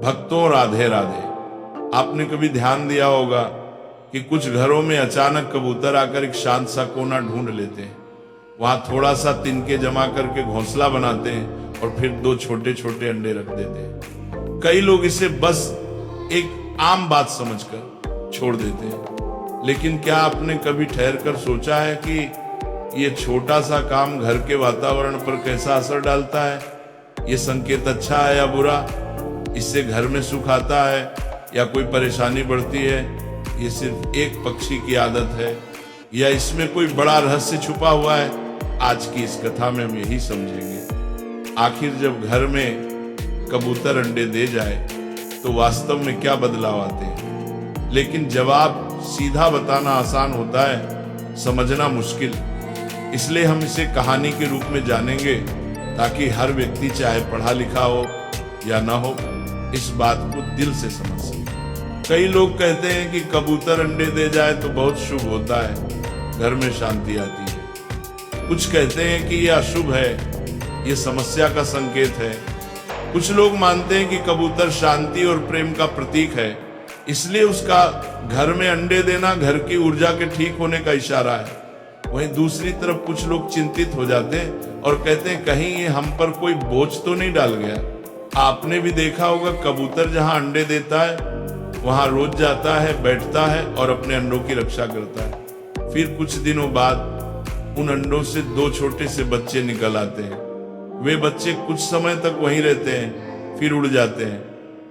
भक्तों राधे राधे। आपने कभी ध्यान दिया होगा कि कुछ घरों में अचानक कबूतर आकर एक शांत सा कोना ढूंढ लेते हैं, वहां थोड़ा सा तिनके जमा करके घोंसला बनाते हैं और फिर 2 छोटे छोटे अंडे रख देते हैं। कई लोग इसे बस एक आम बात समझकर छोड़ देते हैं, लेकिन क्या आपने कभी ठहर कर सोचा है कि ये छोटा सा काम घर के वातावरण पर कैसा असर डालता है? ये संकेत अच्छा है या बुरा? इससे घर में सुख आता है या कोई परेशानी बढ़ती है? ये सिर्फ एक पक्षी की आदत है या इसमें कोई बड़ा रहस्य छुपा हुआ है? आज की इस कथा में हम यही समझेंगे। आखिर जब घर में कबूतर अंडे दे जाए तो वास्तव में क्या बदलाव आते हैं? लेकिन जवाब सीधा बताना आसान होता है, समझना मुश्किल। इसलिए हम इसे कहानी के रूप में जानेंगे ताकि हर व्यक्ति चाहे पढ़ा लिखा हो या ना हो, इस बात को दिल से समझ सके। कई लोग कहते हैं कि कबूतर अंडे दे जाए तो बहुत शुभ होता है, घर में शांति आती है। कुछ कहते हैं कि यह अशुभ है, यह समस्या का संकेत है। कुछ लोग मानते हैं कि कबूतर शांति और प्रेम का प्रतीक है, इसलिए उसका घर में अंडे देना घर की ऊर्जा के ठीक होने का इशारा है। वहीं दूसरी तरफ कुछ लोग चिंतित हो जाते हैं और कहते हैं कहीं ये हम पर कोई बोझ तो नहीं डाल गया। आपने भी देखा होगा, कबूतर जहां अंडे देता है वहां रोज जाता है, बैठता है और अपने अंडों की रक्षा करता है। फिर कुछ दिनों बाद उन अंडों से 2 छोटे से बच्चे निकल आते हैं। वे बच्चे कुछ समय तक वहीं रहते हैं, फिर उड़ जाते हैं।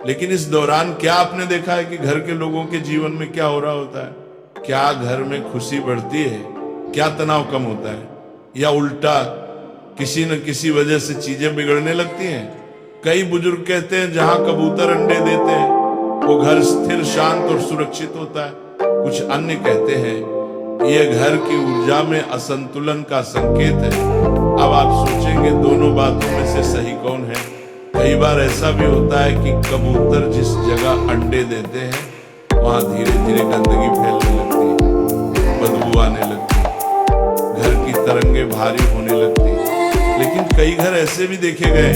लेकिन इस दौरान क्या आपने देखा है कि घर के लोगों के जीवन में क्या हो रहा होता है? क्या घर में खुशी बढ़ती है? क्या तनाव कम होता है? या उल्टा किसी न किसी वजह से चीजें बिगड़ने लगती हैं? कई बुजुर्ग कहते हैं जहां कबूतर अंडे देते हैं वो घर स्थिर, शांत और सुरक्षित होता है। कुछ अन्य कहते हैं यह घर की ऊर्जा में असंतुलन का संकेत है। अब आप सोचेंगे दोनों बातों में से सही कौन है? कई बार ऐसा भी होता है कि कबूतर जिस जगह अंडे देते हैं वहां धीरे धीरे गंदगी फैलने लगती है, बदबू आने लगती है, घर की तरंगे भारी होने लगती है। लेकिन कई घर ऐसे भी देखे गए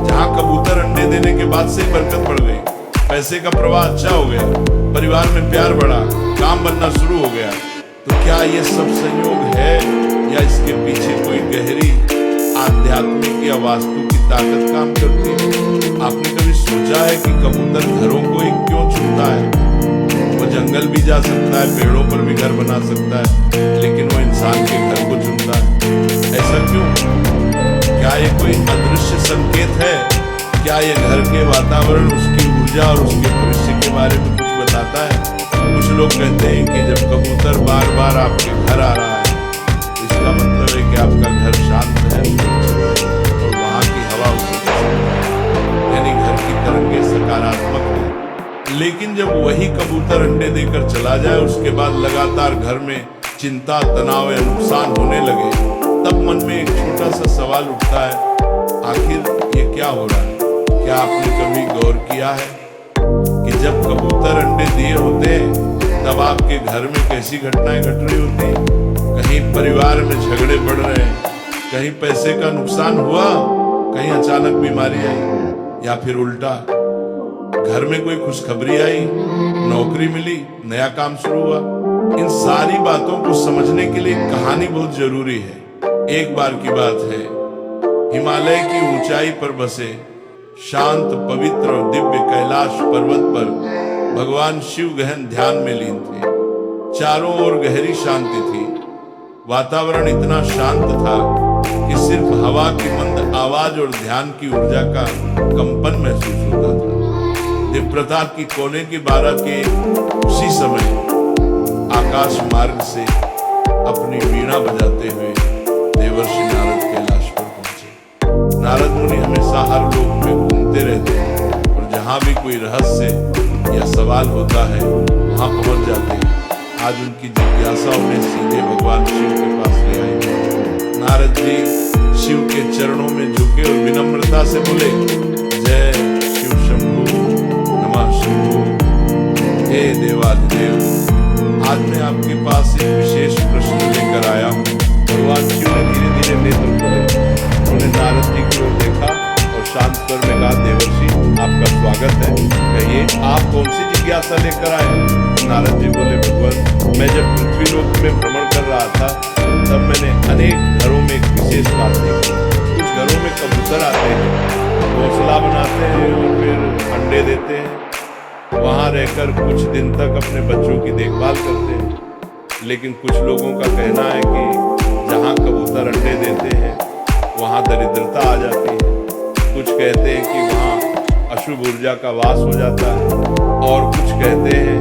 जहां कबूतर अंडे देने के बाद से बरकत बढ़ गई, पैसे का प्रवाह अच्छा हो गया, परिवार में प्यार बढ़ा, काम बनना शुरू हो गया। तो क्या ये सब संयोग है या इसके पीछे कोई गहरी आध्यात्मिक या वास्तु की ताकत काम करती है? आपने कभी सोचा है कि कबूतर घरों को क्यों चुनता है? वो जंगल भी जा सकता है, पेड़ों पर भी घर बना सकता है, लेकिन वो इंसान के घर को चुनता है। ऐसा क्यों? क्या ये कोई अदृश्य संकेत है? क्या ये घर के वातावरण, उसकी ऊर्जा और उसके भविष्य के बारे में कुछ बताता है? कुछ लोग कहते हैं कि जब कबूतर बार बार आपके घर आ रहा है तो इसका मतलब है कि आपका घर शांत है, सुरक्षित है और वहां की हवा उसी पसंद है, यानी घर की तरंगे सकारात्मक है। लेकिन जब वही कबूतर अंडे देकर चला जाए, उसके बाद लगातार घर में चिंता, तनाव या नुकसान होने लगे, तब मन में एक छोटा सा सवाल उठता है, आखिर ये क्या हो रहा है? क्या आपने कभी गौर किया है कि जब कबूतर अंडे दिए होते हैं तब आपके घर में कैसी घटनाएं घट रही होती हैं? कहीं परिवार में झगड़े बढ़ रहे हैं, कहीं पैसे का नुकसान हुआ, कहीं अचानक बीमारी आई, या फिर उल्टा घर में कोई खुशखबरी आई, नौकरी मिली, नया काम शुरू हुआ। इन सारी बातों को समझने के लिए कहानी बहुत जरूरी है। एक बार की बात है, हिमालय की ऊंचाई पर बसे शांत, पवित्र और दिव्य कैलाश पर्वत पर भगवान शिव गहन ध्यान में लीन थे। चारों ओर गहरी शांति थी। वातावरण इतना शांत था कि सिर्फ हवा की मंद आवाज और ध्यान की ऊर्जा का कंपन महसूस होता था। देवप्रताप की कोने की 12 के उसी समय आकाश मार्ग से अपनी वीणा बजाते हुए देवर्षि नारद कैलाश पर पहुंचे। नारद मुनि हमेशा हर लोक में घूमते रहते हैं और जहां भी कोई रहस्य या सवाल होता है वहां पहुंच जाते हैं। आज उनकी जिज्ञासा उन्हें सीधे भगवान शिव के पास ले आई। नारद जी शिव के चरणों में झुके और विनम्रता से बोले, जय शिव शंभु, नमः शंभु। हे देवाधिदेव, आज मैं आपके पास एक विशेष प्रश्न लेकर आया हूँ। भगवान शिव ने धीरे धीरे नेत्र खोले, उन्होंने नारद जी की ओर देखा और शांत स्वर में कहा, देवर्षि आपका स्वागत स्वागत है, कहिए आप कौन सी जिज्ञासा लेकर आए हैं? नारद जी बोले, भगवान, मैं जब पृथ्वी लोक में भ्रमण कर रहा था तब मैंने अनेक घरों में एक विशेष बात देखी। कुछ घरों में कबूतर आते हैं, घोंसला बनाते हैं और फिर अंडे देते हैं। वहां रहकर कुछ दिन तक अपने बच्चों की देखभाल करते हैं। लेकिन कुछ लोगों का कहना है कि जहां कबूतर अंडे देते हैं वहां दरिद्रता आ जाती है। कुछ कहते हैं कि वहां अशुभ ऊर्जा का वास हो जाता है, और कुछ कहते हैं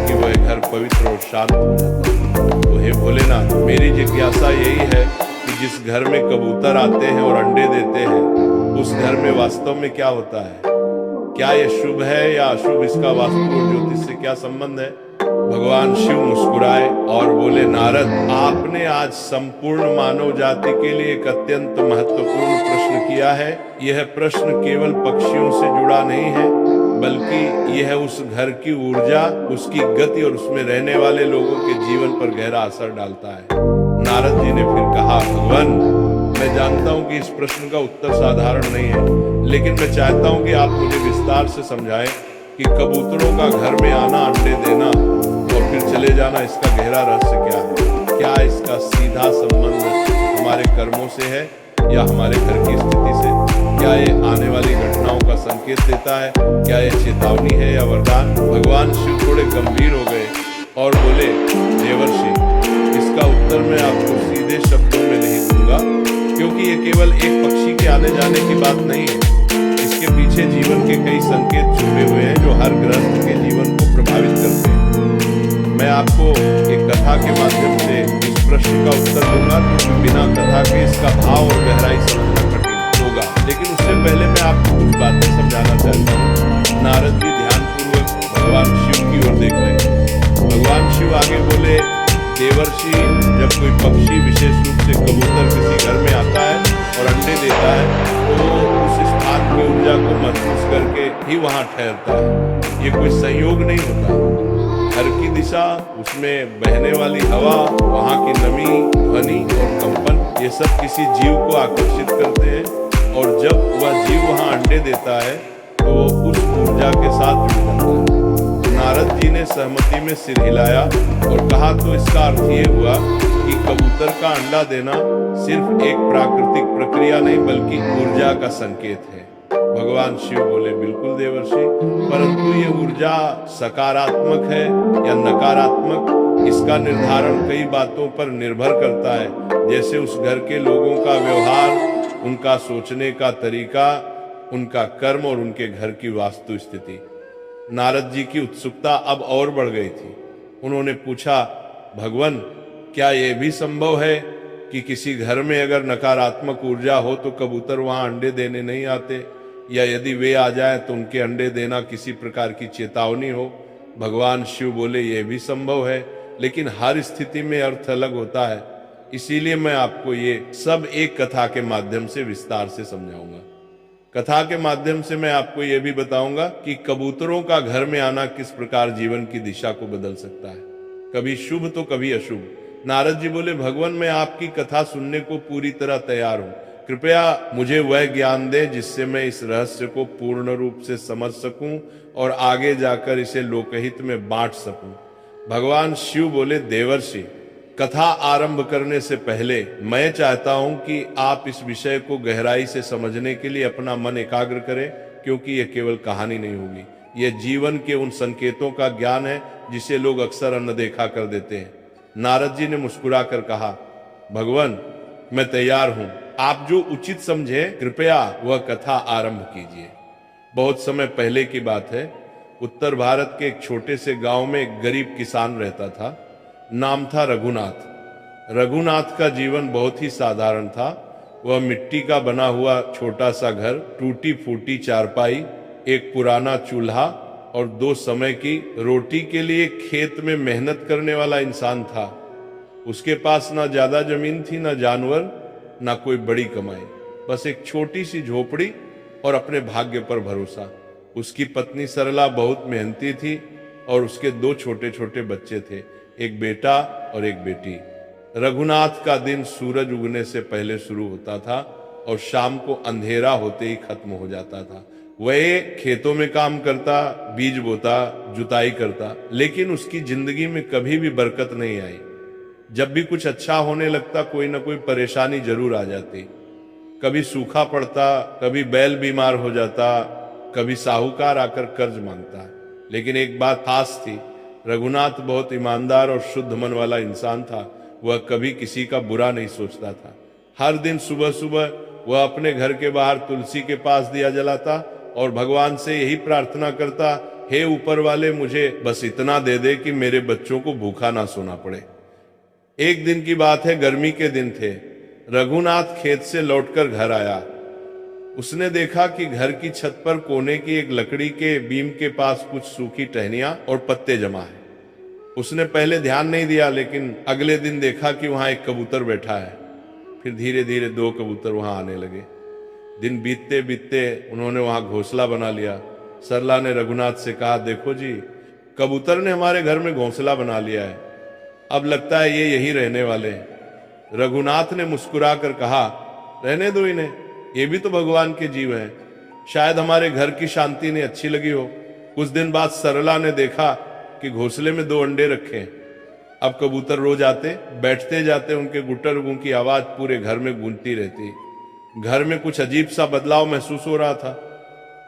कि वह घर पवित्र और शांत हो जाता है। तो हे भोलेनाथ, मेरी जिज्ञासा यही है कि जिस घर में कबूतर आते हैं और अंडे देते हैं, उस घर में वास्तव में क्या होता है? क्या यह शुभ है या अशुभ? इसका वास्तु और ज्योतिष से क्या संबंध है? भगवान शिव मुस्कुराए और बोले, नारद, आपने आज संपूर्ण मानव जाति के लिए एक अत्यंत महत्वपूर्ण प्रश्न किया है। यह प्रश्न केवल पक्षियों से जुड़ा नहीं है, बल्कि यह उस घर की ऊर्जा, उसकी गति और उसमें रहने वाले लोगों के जीवन पर गहरा असर डालता है। नारद जी ने फिर कहा, भगवान, मैं जानता हूं कि इस प्रश्न का उत्तर साधारण नहीं है, लेकिन मैं चाहता हूं कि आप मुझे विस्तार से समझाएं कि कबूतरों का घर में आना, अंडे देना और फिर चले जाना, इसका गहरा रहस्य क्या है? क्या इसका सीधा संबंध हमारे कर्मों से है या हमारे घर की स्थिति से? क्या ये आने वाली घटनाओं का संकेत देता है? क्या ये चेतावनी है या वरदान? भगवान शिव थोड़े गंभीर हो गए और बोले, देवर्षि, इसका उत्तर मैं आपको सीधे शब्दों में नहीं दूंगा, क्योंकि ये केवल एक पक्षी के आने जाने की बात नहीं है। इसके पीछे जीवन के कई संकेत छुपे हुए हैं जो हर गृहस्थ के जीवन को प्रभावित करते हैं। मैं आपको एक कथा के माध्यम से इस प्रश्न का उत्तर दूंगा, क्योंकि बिना कथा के इसका भाव और गहराई समझना कठिन होगा। लेकिन उससे पहले मैं आपको कुछ बातें समझाना चाहता हूँ। नारद जी ध्यानपूर्वक भगवान शिव की ओर देख रहे हैं। भगवान शिव आगे बोले, देवर्षि, जब कोई पक्षी, विशेष रूप से कबूतर, किसी घर में आता है और अंडे देता है, तो उस स्थान की ऊर्जा को महसूस करके ही वहां ठहरता है। ये कोई संयोग नहीं होता। घर की दिशा, उसमें बहने वाली हवा, वहां की नमी, ध्वनि और कंपन, ये सब किसी जीव को आकर्षित करते हैं, और जब वह जीव वहां अंडे देता है तो वो उस ऊर्जा के साथ जुड़ जाता है। नारद जी ने सहमति में सिर हिलाया और कहा, तो इसका अर्थ ये हुआ कि कबूतर का अंडा देना सिर्फ एक प्राकृतिक प्रक्रिया नहीं, बल्कि ऊर्जा का संकेत है। भगवान शिव बोले, बिल्कुल देवर्षि, परंतु ये ऊर्जा सकारात्मक है या नकारात्मक, इसका निर्धारण कई बातों पर निर्भर करता है, जैसे उस घर के लोगों का व्यवहार, उनका सोचने का तरीका, उनका कर्म और उनके घर की वास्तु स्थिति। नारद जी की उत्सुकता अब और बढ़ गई थी। उन्होंने पूछा, भगवान, क्या यह भी संभव है कि किसी घर में अगर नकारात्मक ऊर्जा हो तो कबूतर वहां अंडे देने नहीं आते, या यदि वे आ जाए तो उनके अंडे देना किसी प्रकार की चेतावनी हो? भगवान शिव बोले, यह भी संभव है, लेकिन हर स्थिति में अर्थ अलग होता है। इसीलिए मैं आपको ये सब एक कथा के माध्यम से विस्तार से समझाऊंगा। कथा के माध्यम से मैं आपको यह भी बताऊंगा कि कबूतरों का घर में आना किस प्रकार जीवन की दिशा को बदल सकता है, कभी शुभ तो कभी अशुभ। नारद जी बोले, भगवान, मैं आपकी कथा सुनने को पूरी तरह तैयार हूं। कृपया मुझे वह ज्ञान दे जिससे मैं इस रहस्य को पूर्ण रूप से समझ सकूं और आगे जाकर इसे लोकहित में बांट सकूं। भगवान शिव बोले, देवर्षि, कथा आरंभ करने से पहले मैं चाहता हूं कि आप इस विषय को गहराई से समझने के लिए अपना मन एकाग्र करें, क्योंकि यह केवल कहानी नहीं होगी, यह जीवन के उन संकेतों का ज्ञान है जिसे लोग अक्सर अनदेखा कर देते हैं। नारद जी ने मुस्कुराकर कहा, भगवान, मैं तैयार हूं, आप जो उचित समझे कृपया वह कथा आरंभ कीजिए। बहुत समय पहले की बात है। उत्तर भारत के एक छोटे से गांव में एक गरीब किसान रहता था। नाम था रघुनाथ। रघुनाथ का जीवन बहुत ही साधारण था। वह मिट्टी का बना हुआ छोटा सा घर, टूटी फूटी चारपाई, एक पुराना चूल्हा और 2 समय की रोटी के लिए खेत में मेहनत करने वाला इंसान था। उसके पास ना ज्यादा जमीन थी, ना जानवर, ना कोई बड़ी कमाई, बस एक छोटी सी झोपड़ी और अपने भाग्य पर भरोसा। उसकी पत्नी सरला बहुत मेहनती थी और उसके 2 छोटे छोटे बच्चे थे, एक बेटा और एक बेटी। रघुनाथ का दिन सूरज उगने से पहले शुरू होता था और शाम को अंधेरा होते ही खत्म हो जाता था। वह खेतों में काम करता, बीज बोता, जुताई करता, लेकिन उसकी जिंदगी में कभी भी बरकत नहीं आई। जब भी कुछ अच्छा होने लगता कोई ना कोई परेशानी जरूर आ जाती। कभी सूखा पड़ता, कभी बैल बीमार हो जाता, कभी साहूकार आकर कर्ज मांगता। लेकिन एक बात खास थी, रघुनाथ बहुत ईमानदार और शुद्ध मन वाला इंसान था। वह कभी किसी का बुरा नहीं सोचता था। हर दिन सुबह सुबह वह अपने घर के बाहर तुलसी के पास दिया जलाता और भगवान से यही प्रार्थना करता, हे ऊपर वाले, मुझे बस इतना दे दे कि मेरे बच्चों को भूखा ना सोना पड़े। एक दिन की बात है, गर्मी के दिन थे। रघुनाथ खेत से लौटकर घर आया। उसने देखा कि घर की छत पर कोने की एक लकड़ी के बीम के पास कुछ सूखी टहनियां और पत्ते जमा है। उसने पहले ध्यान नहीं दिया, लेकिन अगले दिन देखा कि वहां एक कबूतर बैठा है। फिर धीरे धीरे 2 कबूतर वहां आने लगे। दिन बीतते बीतते उन्होंने वहां घोंसला बना लिया। सरला ने रघुनाथ से कहा, देखो जी, कबूतर ने हमारे घर में घोंसला बना लिया है। अब लगता है ये यहीं रहने वाले हैं। रघुनाथ ने मुस्कुरा कर कहा, रहने दो इन्हें, ये भी तो भगवान के जीव हैं। शायद हमारे घर की शांति इन्हें अच्छी लगी हो। कुछ दिन बाद सरला ने देखा कि घोंसले में 2 अंडे रखे हैं। अब कबूतर रोज आते, बैठते जाते, उनके गुटर गूं की आवाज पूरे घर में गूंजती रहती। घर में कुछ अजीब सा बदलाव महसूस हो रहा था।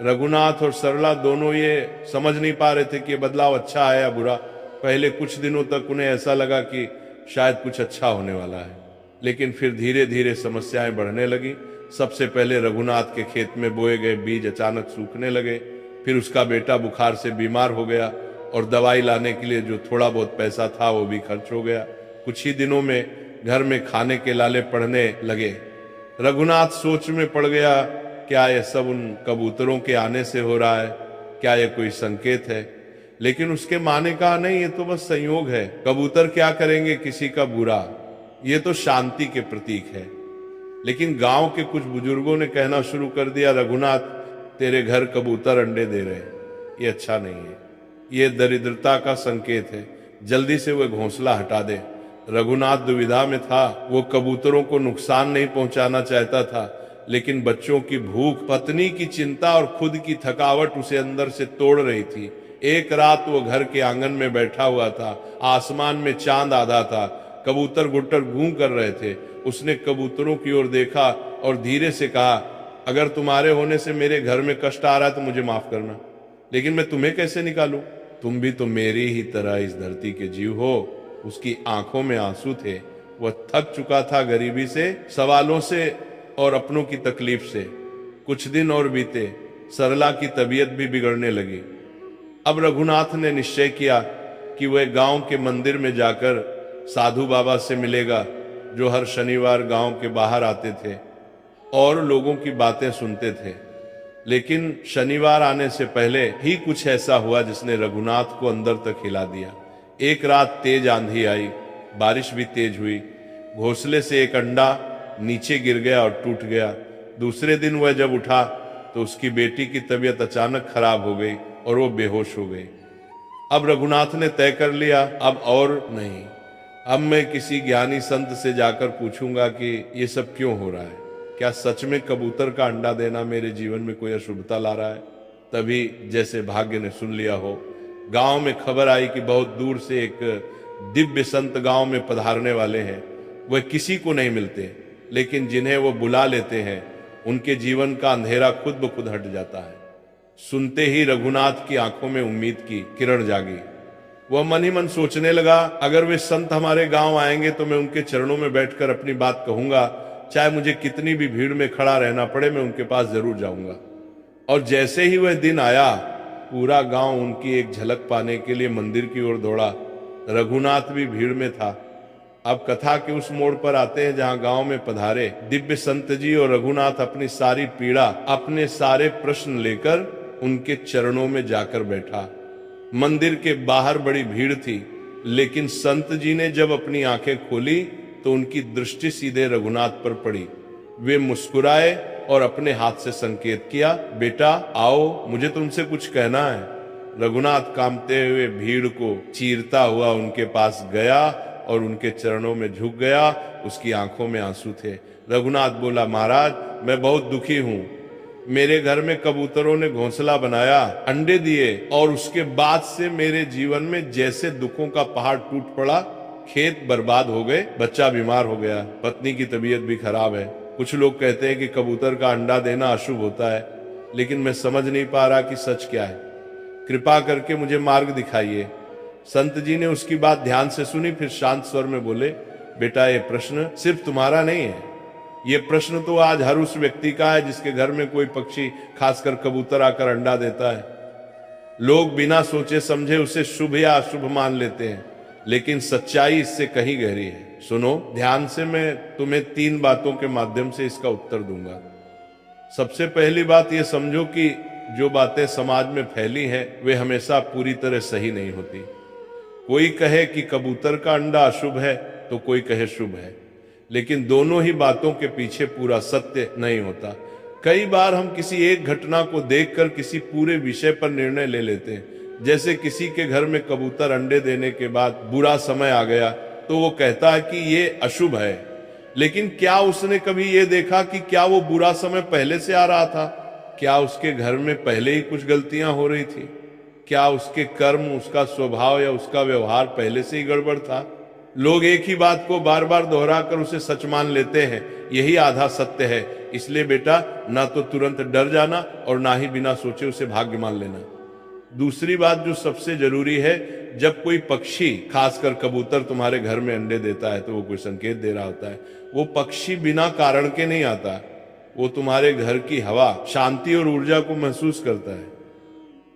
रघुनाथ और सरला दोनों ये समझ नहीं पा रहे थे कि ये बदलाव अच्छा है या बुरा। पहले कुछ दिनों तक उन्हें ऐसा लगा कि शायद कुछ अच्छा होने वाला है, लेकिन फिर धीरे धीरे समस्याएं बढ़ने लगी। सबसे पहले रघुनाथ के खेत में बोए गए बीज अचानक सूखने लगे। फिर उसका बेटा बुखार से बीमार हो गया और दवाई लाने के लिए जो थोड़ा बहुत पैसा था वो भी खर्च हो गया। कुछ ही दिनों में घर में खाने के लाले पड़ने लगे। रघुनाथ सोच में पड़ गया, क्या यह सब उन कबूतरों के आने से हो रहा है? क्या यह कोई संकेत है? लेकिन उसके माँ ने कहा, नहीं, ये तो बस संयोग है। कबूतर क्या करेंगे किसी का बुरा, ये तो शांति के प्रतीक है। लेकिन गांव के कुछ बुजुर्गों ने कहना शुरू कर दिया, रघुनाथ, तेरे घर कबूतर अंडे दे रहे हैं, ये अच्छा नहीं है, ये दरिद्रता का संकेत है, जल्दी से वह घोंसला हटा दे। रघुनाथ दुविधा में था। वो कबूतरों को नुकसान नहीं पहुंचाना चाहता था, लेकिन बच्चों की भूख, पत्नी की चिंता और खुद की थकावट उसे अंदर से तोड़ रही थी। एक रात वो घर के आंगन में बैठा हुआ था। आसमान में चांद आधा था, कबूतर गुट्टर गूं कर रहे थे। उसने कबूतरों की ओर देखा और धीरे से कहा, अगर तुम्हारे होने से मेरे घर में कष्ट आ रहा है तो मुझे माफ करना, लेकिन मैं तुम्हें कैसे निकालूं? तुम भी तो मेरी ही तरह इस धरती के जीव हो। उसकी आंखों में आंसू थे। वह थक चुका था गरीबी से, सवालों से और अपनों की तकलीफ से। कुछ दिन और बीते। सरला की तबीयत भी बिगड़ने लगी। अब रघुनाथ ने निश्चय किया कि वह गांव के मंदिर में जाकर साधु बाबा से मिलेगा, जो हर शनिवार गांव के बाहर आते थे और लोगों की बातें सुनते थे। लेकिन शनिवार आने से पहले ही कुछ ऐसा हुआ जिसने रघुनाथ को अंदर तक हिला दिया। एक रात तेज आंधी आई, बारिश भी तेज हुई। घोंसले से एक अंडा नीचे गिर गया और टूट गया। दूसरे दिन वह जब उठा तो उसकी बेटी की तबीयत अचानक खराब हो गई और वो बेहोश हो गई। अब रघुनाथ ने तय कर लिया, अब और नहीं, अब मैं किसी ज्ञानी संत से जाकर पूछूंगा कि ये सब क्यों हो रहा है। क्या सच में कबूतर का अंडा देना मेरे जीवन में कोई अशुभता ला रहा है? तभी जैसे भाग्य ने सुन लिया हो, गांव में खबर आई कि बहुत दूर से एक दिव्य संत गांव में पधारने वाले हैं। वह किसी को नहीं मिलते, लेकिन जिन्हें वो बुला लेते हैं उनके जीवन का अंधेरा खुद ब खुद हट जाता है। सुनते ही रघुनाथ की आंखों में उम्मीद की किरण जागी। वह मन ही मन सोचने लगा, अगर वे संत हमारे गांव आएंगे तो मैं उनके चरणों में बैठकर अपनी बात कहूंगा। चाहे मुझे कितनी भी भीड़ में खड़ा रहना पड़े, मैं उनके पास जरूर जाऊंगा। और जैसे ही वह दिन आया, पूरा गांव उनकी एक झलक पाने के लिए मंदिर की ओर दौड़ा। रघुनाथ भी भीड़ में था। अब कथा के उस मोड़ पर आते हैं जहां गांव में पधारे दिव्य संत जी और रघुनाथ अपनी सारी पीड़ा, अपने सारे प्रश्न लेकर उनके चरणों में जाकर बैठा। मंदिर के बाहर बड़ी भीड़ थी, लेकिन संत जी ने जब अपनी आंखें खोली तो उनकी दृष्टि सीधे रघुनाथ पर पड़ी। वे मुस्कुराए और अपने हाथ से संकेत किया, बेटा आओ, मुझे तुमसे कुछ कहना है। रघुनाथ कांपते हुए भीड़ को चीरता हुआ उनके पास गया और उनके चरणों में झुक गया। उसकी आंखों में आंसू थे। रघुनाथ बोला, महाराज, मैं बहुत दुखी हूं। मेरे घर में कबूतरों ने घोंसला बनाया, अंडे दिए, और उसके बाद से मेरे जीवन में जैसे दुखों का पहाड़ टूट पड़ा। खेत बर्बाद हो गए, बच्चा बीमार हो गया, पत्नी की तबीयत भी खराब है। कुछ लोग कहते हैं कि कबूतर का अंडा देना अशुभ होता है, लेकिन मैं समझ नहीं पा रहा कि सच क्या है। कृपा करके मुझे मार्ग दिखाइए। संत जी ने उसकी बात ध्यान से सुनी, फिर शांत स्वर में बोले, बेटा ये प्रश्न सिर्फ तुम्हारा नहीं है, ये प्रश्न तो आज हर उस व्यक्ति का है जिसके घर में कोई पक्षी, खासकर कबूतर आकर अंडा देता है। लोग बिना सोचे समझे उसे शुभ या अशुभ मान लेते हैं, लेकिन सच्चाई इससे कहीं गहरी है। सुनो ध्यान से, मैं तुम्हें 3 बातों के माध्यम से इसका उत्तर दूंगा। सबसे पहली बात यह समझो कि जो बातें समाज में फैली हैं वे हमेशा पूरी तरह सही नहीं होती। कोई कहे कि कबूतर का अंडा अशुभ है तो कोई कहे शुभ है, लेकिन दोनों ही बातों के पीछे पूरा सत्य नहीं होता। कई बार हम किसी एक घटना को देखकर किसी पूरे विषय पर निर्णय ले लेते हैं। जैसे किसी के घर में कबूतर अंडे देने के बाद बुरा समय आ गया तो वो कहता है कि ये अशुभ है, लेकिन क्या उसने कभी ये देखा कि क्या वो बुरा समय पहले से आ रहा था? क्या उसके घर में पहले ही कुछ गलतियां हो रही थी? क्या उसके कर्म, उसका स्वभाव या उसका व्यवहार पहले से ही गड़बड़ था? लोग एक ही बात को बार बार दोहराकर उसे सच मान लेते हैं, यही आधा सत्य है। इसलिए बेटा, ना तो तुरंत डर जाना और ना ही बिना सोचे उसे भाग्य मान लेना। दूसरी बात जो सबसे जरूरी है, जब कोई पक्षी, खासकर कबूतर तुम्हारे घर में अंडे देता है तो वो कोई संकेत दे रहा होता है। वो पक्षी बिना कारण के नहीं आता, वो तुम्हारे घर की हवा, शांति और ऊर्जा को महसूस करता है।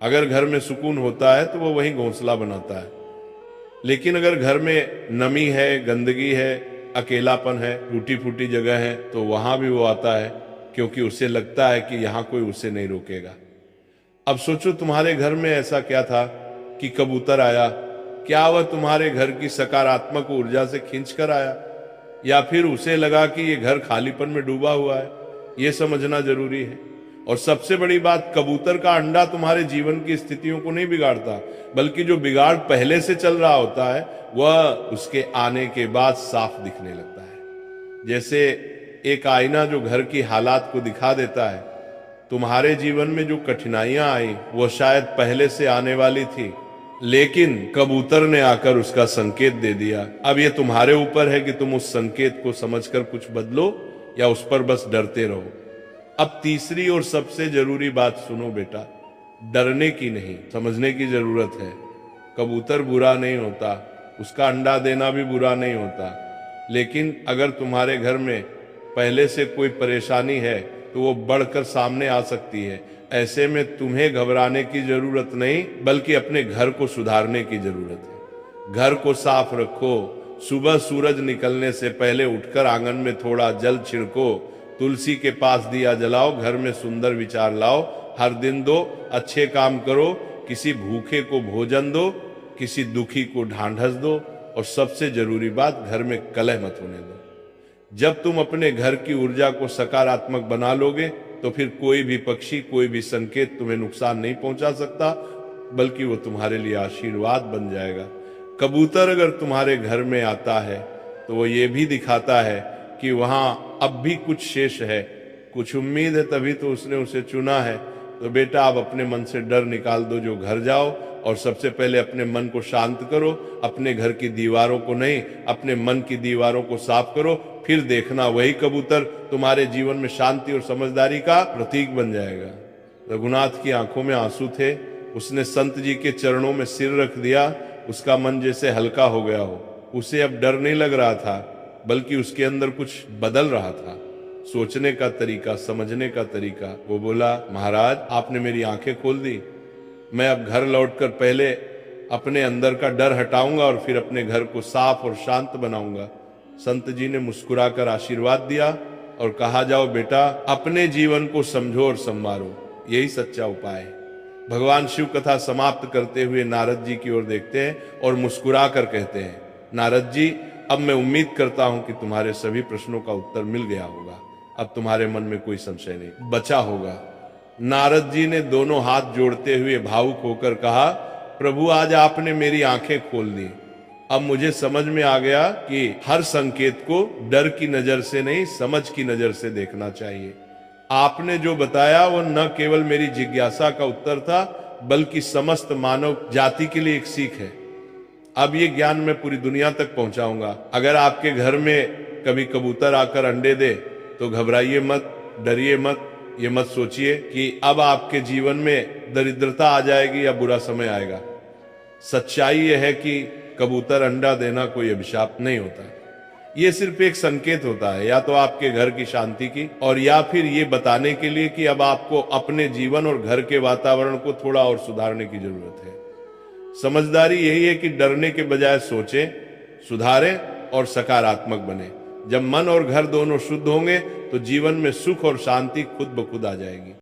अगर घर में सुकून होता है तो वो वहीं घोंसला बनाता है, लेकिन अगर घर में नमी है, गंदगी है, अकेलापन है, टूटी फूटी जगह है, तो वहां भी वो आता है, क्योंकि उसे लगता है कि यहां कोई उसे नहीं रोकेगा। अब सोचो तुम्हारे घर में ऐसा क्या था कि कबूतर आया? क्या वह तुम्हारे घर की सकारात्मक ऊर्जा से खींच कर आया, या फिर उसे लगा कि ये घर खालीपन में डूबा हुआ है? ये समझना जरूरी है। और सबसे बड़ी बात, कबूतर का अंडा तुम्हारे जीवन की स्थितियों को नहीं बिगाड़ता, बल्कि जो बिगाड़ पहले से चल रहा होता है वह उसके आने के बाद साफ दिखने लगता है। जैसे एक आईना जो घर की हालात को दिखा देता है। तुम्हारे जीवन में जो कठिनाइयां आई वो शायद पहले से आने वाली थी, लेकिन कबूतर ने आकर उसका संकेत दे दिया। अब ये तुम्हारे ऊपर है कि तुम उस संकेत को समझकर कुछ बदलो या उस पर बस डरते रहो। अब तीसरी और सबसे जरूरी बात सुनो बेटा, डरने की नहीं, समझने की जरूरत है। कबूतर बुरा नहीं होता, उसका अंडा देना भी बुरा नहीं होता, लेकिन अगर तुम्हारे घर में पहले से कोई परेशानी है तो वो बढ़कर सामने आ सकती है। ऐसे में तुम्हें घबराने की जरूरत नहीं, बल्कि अपने घर को सुधारने की जरूरत है। घर को साफ रखो, सुबह सूरज निकलने से पहले उठकर आंगन में थोड़ा जल छिड़को, तुलसी के पास दिया जलाओ, घर में सुंदर विचार लाओ, हर दिन 2 अच्छे काम करो, किसी भूखे को भोजन दो, किसी दुखी को ढांढस दो, और सबसे जरूरी बात, घर में कलह मत होने दो। जब तुम अपने घर की ऊर्जा को सकारात्मक बना लोगे तो फिर कोई भी पक्षी, कोई भी संकेत तुम्हें नुकसान नहीं पहुंचा सकता, बल्कि वो तुम्हारे लिए आशीर्वाद बन जाएगा। कबूतर अगर तुम्हारे घर में आता है तो वो ये भी दिखाता है कि वहां अब भी कुछ शेष है, कुछ उम्मीद है, तभी तो उसने उसे चुना है। तो बेटा, आप अपने मन से डर निकाल दो, जो घर जाओ और सबसे पहले अपने मन को शांत करो। अपने घर की दीवारों को नहीं, अपने मन की दीवारों को साफ करो, फिर देखना वही कबूतर तुम्हारे जीवन में शांति और समझदारी का प्रतीक बन जाएगा। रघुनाथ की आंखों में आंसू थे, उसने संत जी के चरणों में सिर रख दिया, उसका मन जैसे हल्का हो गया हो। उसे अब डर नहीं लग रहा था, बल्कि उसके अंदर कुछ बदल रहा था, सोचने का तरीका, समझने का तरीका। वो बोला, महाराज आपने मेरी आंखें खोल दी, मैं अब घर लौटकर पहले अपने अंदर का डर हटाऊंगा और फिर अपने घर को साफ और शांत बनाऊंगा। संत जी ने मुस्कुराकर आशीर्वाद दिया और कहा, जाओ बेटा, अपने जीवन को समझो और संवारो, यही सच्चा उपाय है। भगवान शिव कथा समाप्त करते हुए नारद जी की ओर देखते हैं और मुस्कुराकर कहते हैं, नारद जी, अब मैं उम्मीद करता हूं कि तुम्हारे सभी प्रश्नों का उत्तर मिल गया होगा। अब तुम्हारे मन में कोई संशय नहीं बचा होगा। नारद जी ने दोनों हाथ जोड़ते हुए भावुक होकर कहा, प्रभु आज आपने मेरी आंखें खोल दी। अब मुझे समझ में आ गया कि हर संकेत को डर की नजर से नहीं, समझ की नजर से देखना चाहिए। आपने जो बताया वो न केवल मेरी जिज्ञासा का उत्तर था, बल्कि समस्त मानव जाति के लिए एक सीख है। अब ये ज्ञान मैं पूरी दुनिया तक पहुंचाऊंगा। अगर आपके घर में कभी कबूतर आकर अंडे दे तो घबराइए मत, डरिए मत, ये मत सोचिए कि अब आपके जीवन में दरिद्रता आ जाएगी या बुरा समय आएगा। सच्चाई यह है कि कबूतर अंडा देना कोई अभिशाप नहीं होता। ये सिर्फ एक संकेत होता है, या तो आपके घर की शांति की, और या फिर ये बताने के लिए कि अब आपको अपने जीवन और घर के वातावरण को थोड़ा और सुधारने की जरूरत है। समझदारी यही है कि डरने के बजाय सोचें, सुधारें और सकारात्मक बने। जब मन और घर दोनों शुद्ध होंगे तो जीवन में सुख और शांति खुद ब खुद आ जाएगी।